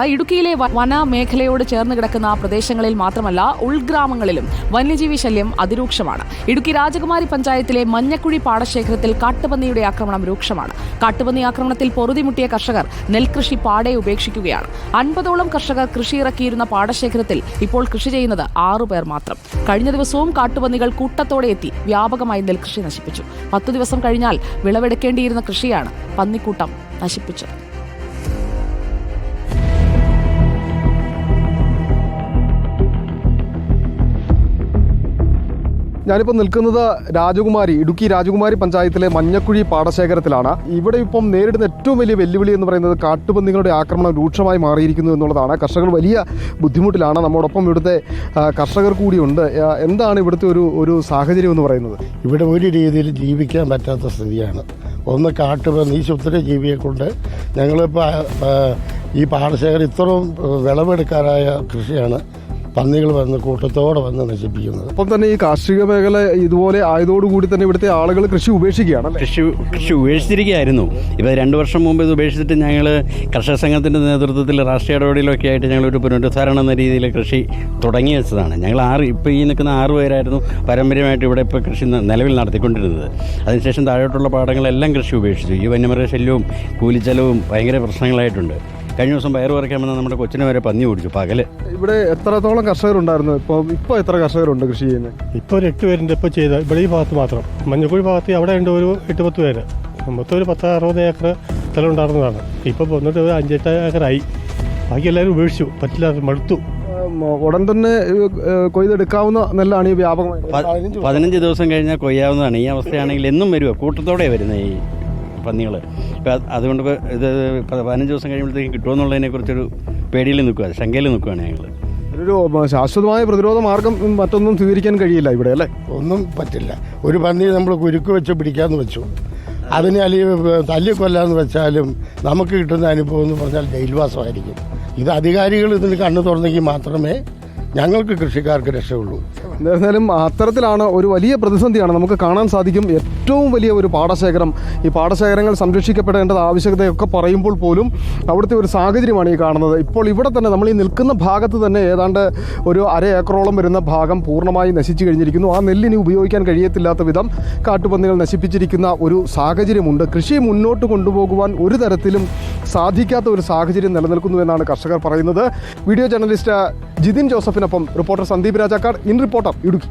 ഇടുക്കിയിലെ വനമേഖലയോട് ചേർന്ന് കിടക്കുന്ന പ്രദേശങ്ങളിൽ മാത്രമല്ല ഉൾഗ്രാമങ്ങളിലും വന്യജീവി ശല്യം അതിരൂക്ഷമാണ്. ഇടുക്കി രാജകുമാരി പഞ്ചായത്തിലെ മഞ്ഞക്കുഴി പാടശേഖരത്തിൽ കാട്ടുപന്നിയുടെ ആക്രമണം രൂക്ഷമാണ്. കാട്ടുപന്നി ആക്രമണത്തിൽ പൊറുതിമുട്ടിയ കർഷകർ നെൽകൃഷി പാടെ ഉപേക്ഷിക്കുകയാണ്. 50ഓളം കർഷകർ കൃഷിയിറക്കിയിരുന്ന പാടശേഖരത്തിൽ ഇപ്പോൾ കൃഷി ചെയ്യുന്നത് 6 പേർ മാത്രം. കഴിഞ്ഞ ദിവസവും കാട്ടുപന്നികൾ കൂട്ടത്തോടെ എത്തി വ്യാപകമായി നെൽകൃഷി നശിപ്പിച്ചു. 10 ദിവസം കഴിഞ്ഞാൽ വിളവെടുക്കേണ്ടിയിരുന്ന കൃഷിയാണ് പന്നിക്കൂട്ടം നശിപ്പിച്ചത്. ഞാനിപ്പോൾ നിൽക്കുന്നത് ഇടുക്കി രാജകുമാരി പഞ്ചായത്തിലെ മഞ്ഞക്കുഴി പാടശേഖരത്തിലാണ്. ഇവിടെ ഇപ്പം നേരിടുന്ന ഏറ്റവും വലിയ വെല്ലുവിളി എന്ന് പറയുന്നത് കാട്ടുപന്നികളുടെ ആക്രമണം രൂക്ഷമായി മാറിയിരിക്കുന്നു എന്നുള്ളതാണ്. കർഷകർ വലിയ ബുദ്ധിമുട്ടിലാണ്. നമ്മോടൊപ്പം ഇവിടുത്തെ കർഷകർ കൂടിയുണ്ട്. എന്താണ് ഇവിടുത്തെ ഒരു സാഹചര്യം എന്ന് പറയുന്നത്? ഇവിടെ ഒരു രീതിയിൽ ജീവിക്കാൻ പറ്റാത്ത സ്ഥിതിയാണ്. ഒന്ന് കാട്ടുപന്നി, ഈ ശുദ്ധ ജീവിയെ കൊണ്ട് ഞങ്ങളിപ്പോൾ ഈ പാടശേഖരം ഇത്രയും വിളവെടുക്കാറായ കൃഷിയാണ് പന്നികൾ വന്ന് കൂട്ടത്തോടെ വന്ന് നശിപ്പിക്കുന്നത്. അപ്പം തന്നെ ഈ കാർഷിക മേഖല ഇതുപോലെ ആയതോടുകൂടി തന്നെ ഇവിടുത്തെ ആളുകൾ കൃഷി ഉപേക്ഷിക്കുകയാണ്. കൃഷി ഉപേക്ഷിച്ചിരിക്കുകയായിരുന്നു. ഇപ്പോൾ 2 വർഷം മുമ്പ് ഇത് ഉപേക്ഷിച്ചിട്ട് ഞങ്ങൾ കർഷക സംഘത്തിൻ്റെ നേതൃത്വത്തിൽ രാഷ്ട്രീയ ഇടപെടലൊക്കെ ആയിട്ട് ഞങ്ങളൊരു പുനരുദ്ധാരണം എന്ന രീതിയിൽ കൃഷി തുടങ്ങി വെച്ചതാണ്. ഞങ്ങൾ ഇപ്പോൾ ഈ നിൽക്കുന്ന 6 പേരായിരുന്നു പാരമ്പര്യമായിട്ട് ഇവിടെ ഇപ്പോൾ കൃഷി നിലവിൽ നടത്തിക്കൊണ്ടിരുന്നത്. അതിനുശേഷം താഴോട്ടുള്ള പാടങ്ങളെല്ലാം കൃഷി ഉപേക്ഷിച്ചു. ഈ വന്യമൃഗശല്യവും കൂലിച്ചെലവും ഭയങ്കര പ്രശ്നങ്ങളായിട്ടുണ്ട്. കഴിഞ്ഞ ദിവസം പയർ പറിക്കാൻ വന്ന നമ്മുടെ കൊച്ചിനെ വരെ പന്നി ഓടിച്ചു പകല്. ഇവിടെ എത്രത്തോളം കർഷകരുണ്ടായിരുന്നു? ഇപ്പോൾ എത്ര കർഷകരുണ്ട് കൃഷി ചെയ്യുന്നത്? ഇപ്പോൾ ഒരു 8 പേരുണ്ട്. ഇപ്പോൾ ചെയ്ത ഇവിടെ ഈ ഭാഗത്ത് മാത്രം മഞ്ഞക്കുഴി ഭാഗത്ത് അവിടെ ഉണ്ട് ഒരു 8-10 പേര്. മൊത്തം ഒരു 10-60 ഏക്കർ സ്ഥലം ഉണ്ടായിരുന്നതാണ്. ഇപ്പോൾ വന്നിട്ട് ഒരു 5-8 ഏക്കറായി. ബാക്കി എല്ലാവരും ഉപേക്ഷിച്ചു, പറ്റില്ല, മടുത്തു. ഉടൻ തന്നെ കൊയ്തെടുക്കാവുന്ന നെല്ലാണ് ഈ വ്യാപകമായി. 15 ദിവസം കഴിഞ്ഞാൽ കൊയ്യാവുന്നതാണ്. ഈ അവസ്ഥയാണെങ്കിൽ എന്നും വരുക കൂട്ടത്തോടെ വരുന്നത് ഈ പന്നികൾ. ഇപ്പം അതുകൊണ്ട് ഇത് 15 ദിവസം കഴിയുമ്പോഴത്തേക്കും കിട്ടുമെന്നുള്ളതിനെക്കുറിച്ചൊരു പേടിയിൽ നിൽക്കുക, ശങ്കയിൽ നിൽക്കുകയാണ് ഞങ്ങൾ. ഒരു ശാശ്വതമായ പ്രതിരോധ മാർഗം മറ്റൊന്നും സ്വീകരിക്കാൻ കഴിയില്ല ഇവിടെ, അല്ലേ? ഒന്നും പറ്റില്ല. ഒരു പന്നിയെ നമ്മൾ കുരുക്ക് വെച്ച് പിടിക്കാമെന്ന് വെച്ചു, അതിനെ അല്ലെങ്കിൽ തല്ലിക്കൊല്ലാന്ന് വെച്ചാലും നമുക്ക് കിട്ടുന്ന അനുഭവം എന്ന് പറഞ്ഞാൽ ജയിൽവാസമായിരിക്കും. ഇത് അധികാരികൾ ഇതിന് കണ്ണു തുറന്നെങ്കിൽ മാത്രമേ ഞങ്ങൾക്ക് കൃഷിക്കാർക്ക് രക്ഷയുള്ളൂ. എന്തായാലും അത്തരത്തിലാണ് ഒരു വലിയ പ്രതിസന്ധിയാണ് നമുക്ക് കാണാൻ സാധിക്കും. ഏറ്റവും വലിയ ഒരു പാടശേഖരം, ഈ പാടശേഖരങ്ങൾ സംരക്ഷിക്കപ്പെടേണ്ടത് ആവശ്യകതയൊക്കെ പറയുമ്പോൾ പോലും അവിടുത്തെ ഒരു സാഹചര്യമാണ് ഈ കാണുന്നത്. ഇപ്പോൾ ഇവിടെ തന്നെ നമ്മൾ ഈ നിൽക്കുന്ന ഭാഗത്ത് തന്നെ ഏതാണ്ട് ഒരു 1/2 ഏക്കറോളം വരുന്ന ഭാഗം പൂർണ്ണമായി നശിച്ചു കഴിഞ്ഞിരിക്കുന്നു. ആ നെല്ലിനി ഉപയോഗിക്കാൻ കഴിയത്തില്ലാത്ത വിധം കാട്ടുപന്നികൾ നശിപ്പിച്ചിരിക്കുന്ന ഒരു സാഹചര്യമുണ്ട്. കൃഷി മുന്നോട്ട് കൊണ്ടുപോകുവാൻ ഒരു തരത്തിലും സാധിക്കാത്ത ഒരു സാഹചര്യം നിലനിൽക്കുന്നു എന്നാണ് കർഷകർ പറയുന്നത്. വീഡിയോ ജേർണലിസ്റ്റ് ജിതിൻ ജോസഫിനൊപ്പം reporter Sandeep Rajakkad, in reporter, Idukki.